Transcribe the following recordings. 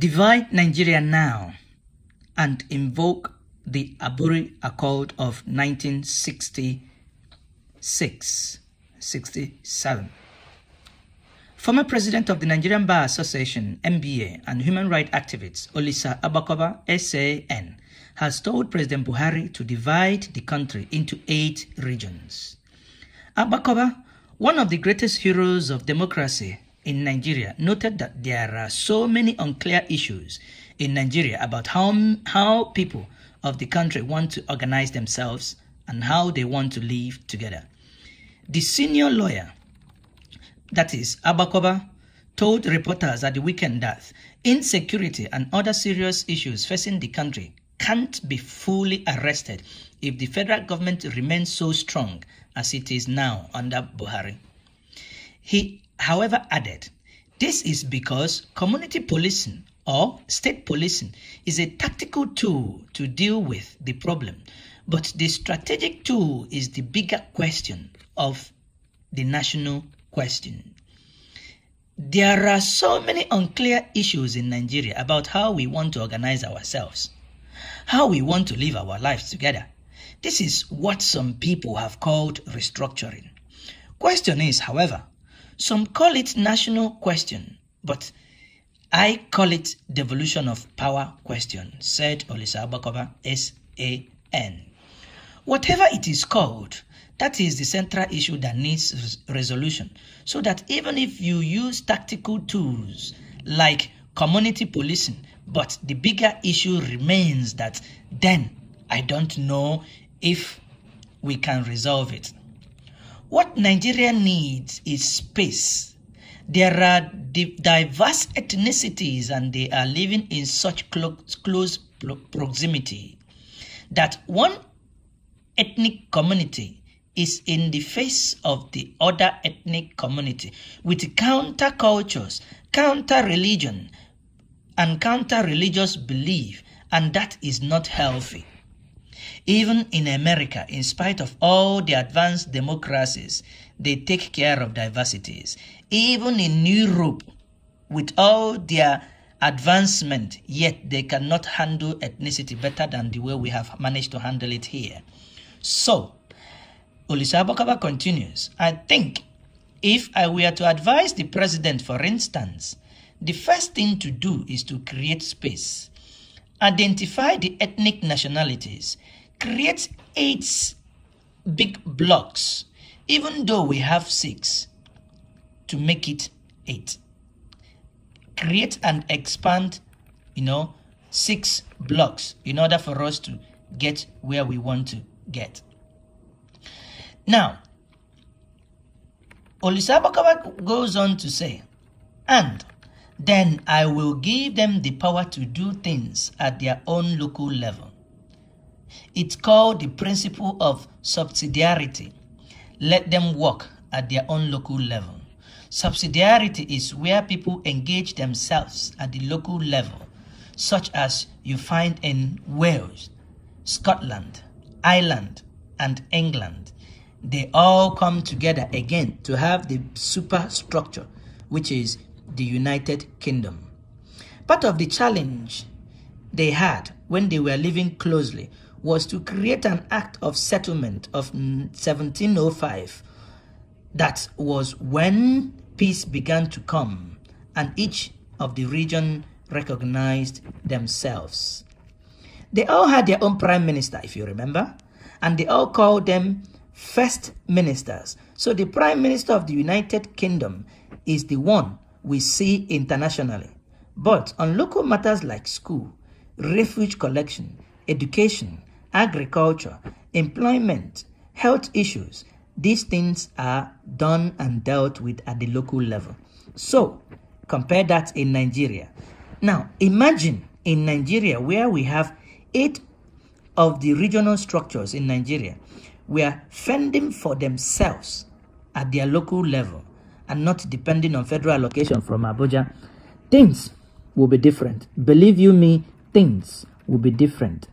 Divide Nigeria now and invoke the Aburi Accord of 1967. Former president of the Nigerian Bar Association, NBA, and human rights activist Olisa Agbakoba, SAN, has told President Buhari to divide the country into 8 regions. Agbakoba, one of the greatest heroes of democracy in Nigeria, noted that there are so many unclear issues in Nigeria about how people of the country want to organize themselves and how they want to live together. The senior lawyer, that is Agbakoba, told reporters at the weekend that insecurity and other serious issues facing the country can't be fully arrested if the federal government remains so strong as it is now under Buhari. He, however, added, this is because community policing or state policing is a tactical tool to deal with the problem, but the strategic tool is the bigger question of the national question. There are so many unclear issues in Nigeria about how we want to organize ourselves, how we want to live our lives together. This is what some people have called restructuring. Question is, however, some call it national question, but I call it devolution of power question, said Olisa Agbakoba, SAN. Whatever it is called, that is the central issue that needs resolution, so that even if you use tactical tools like community policing, but the bigger issue remains that then I don't know if we can resolve it. What Nigeria needs is space. There are diverse ethnicities and they are living in such close proximity that one ethnic community is in the face of the other ethnic community with counter cultures, counter religion, and counter religious belief, and that is not healthy. Even in America, in spite of all the advanced democracies, they take care of diversities. Even in Europe, with all their advancement, yet they cannot handle ethnicity better than the way we have managed to handle it here. So, Olisa Agbakoba continues, I think if I were to advise the president, for instance, the first thing to do is to create space, identify the ethnic nationalities, create 8 big blocks, even though we have 6, to make it 8. Create and expand, 6 blocks in order for us to get where we want to get. Now, Olisa Agbakoba goes on to say, and then I will give them the power to do things at their own local level. It's called the principle of subsidiarity. Let them work at their own local level. Subsidiarity is where people engage themselves at the local level, such as you find in Wales, Scotland, Ireland, and England. They all come together again to have the superstructure, which is the United Kingdom. Part of the challenge they had when they were living closely was to create an act of settlement of 1705. That was when peace began to come and each of the region recognized themselves. They all had their own prime minister, if you remember, and they all called them first ministers. So the prime minister of the United Kingdom is the one we see internationally. But on local matters like school, refuge collection, education, agriculture, employment, health issues, these things are done and dealt with at the local level. So compare that in Nigeria. Now imagine in Nigeria where we have 8 of the regional structures in Nigeria were fending for themselves at their local level and not depending on federal allocation from Abuja. Things will be different. Believe you me, things will be different.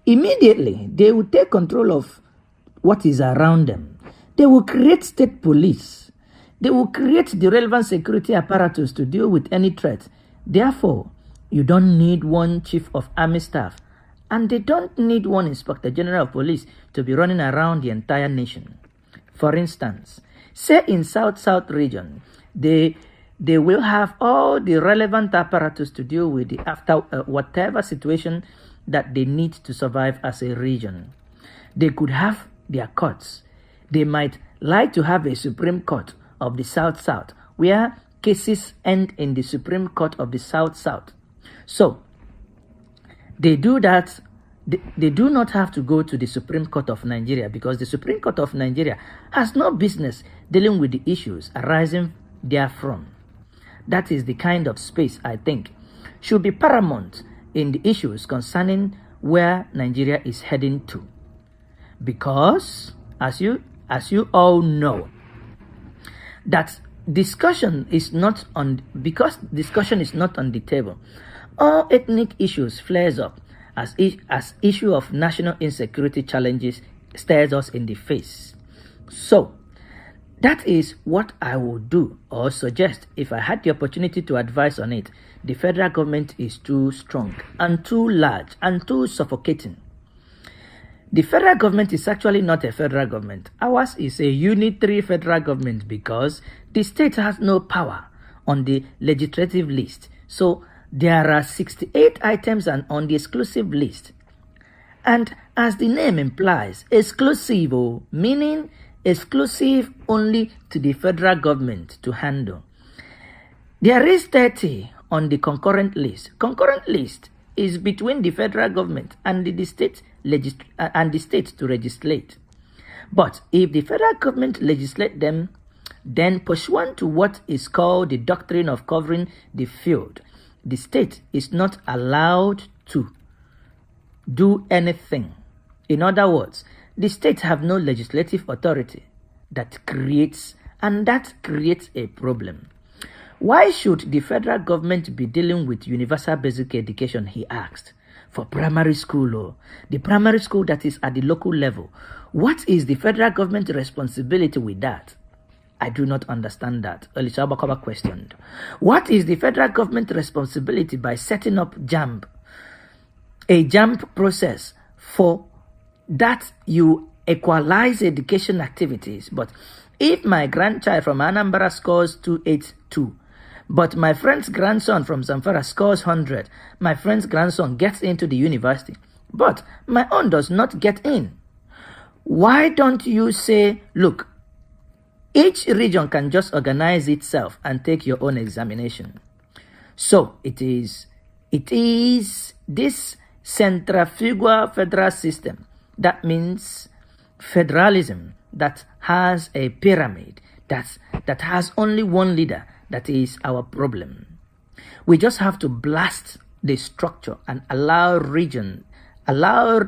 Immediately, they will take control of what is around them. They will create state police. They will create the relevant security apparatus to deal with any threat. Therefore, You don't need one chief of army staff, and they don't need one inspector general of police to be running around the entire nation. For instance, say in South region, they will have all the relevant apparatus to deal with the after whatever situation that they need to survive as a region. They could have their courts. They might like to have a Supreme Court of the South, where cases end in the Supreme Court of the South. So, they do that. They do not have to go to the Supreme Court of Nigeria, because the Supreme Court of Nigeria has no business dealing with the issues arising therefrom. That is the kind of space I think should be paramount in the issues concerning where Nigeria is heading to. Because, as you all know, that discussion is not on the table. All ethnic issues flares up as issue of national insecurity challenges stares us in the face. So, that is what I would do or suggest if I had the opportunity to advise on it. The federal government is too strong and too large and too suffocating. The federal government is actually not a federal government. Ours is a unitary federal government because the state has no power on the legislative list. So there are 68 items on the exclusive list. And as the name implies, exclusive, meaning exclusive only to the federal government to handle. There is 30 on the concurrent list. Concurrent list is between the federal government and the state to legislate. But if the federal government legislate them, then pursuant to what is called the doctrine of covering the field, the state is not allowed to do anything. In other words, the states have no legislative authority. That creates a problem. Why should the federal government be dealing with universal basic education, he asked, for primary school, or the primary school that is at the local level? What is the federal government's responsibility with that? I do not understand that. Olisa Agbakoba questioned. What is the federal government's responsibility by setting up a JAMB process for that you equalize education activities? But if my grandchild from Anambra scores 282, but my friend's grandson from Zamfara scores 100, my friend's grandson gets into the university, but my own does not get in, why don't you say, look, each region can just organize itself and take your own examination? So it is this centrifugal federal system, that means federalism, that has a pyramid, that has only one leader, that is our problem. We just have to blast the structure and allow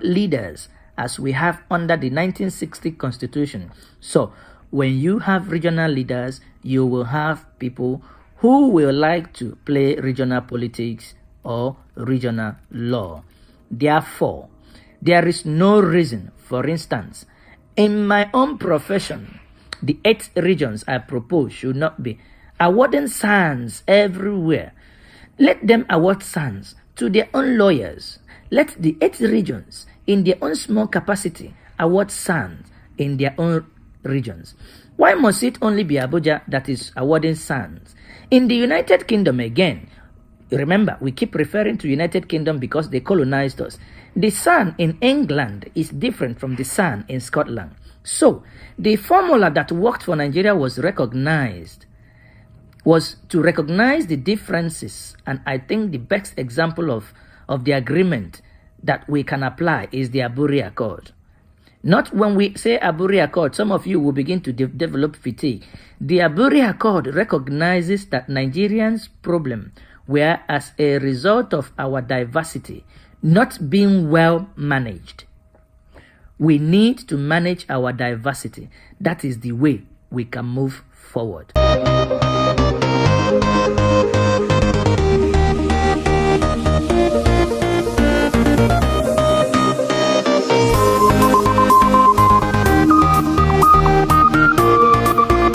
leaders as we have under the 1960 Constitution. So when you have regional leaders, you will have people who will like to play regional politics or regional law. Therefore, there is no reason, for instance, in my own profession, the 8 regions I propose should not be awarding SANs everywhere. Let them award SANs to their own lawyers. Let the 8 regions, in their own small capacity, award SANs in their own regions. Why must it only be Abuja that is awarding SANs? In the United Kingdom again, remember, we keep referring to United Kingdom because they colonized us. The SAN in England is different from the SAN in Scotland. So, the formula that worked for Nigeria was to recognize the differences. And I think the best example of the agreement that we can apply is the Aburi Accord. Not when we say Aburi Accord, some of you will begin to develop fatigue. The Aburi Accord recognizes that Nigerians' problem were as a result of our diversity not being well managed. We need to manage our diversity. That is the way we can move forward.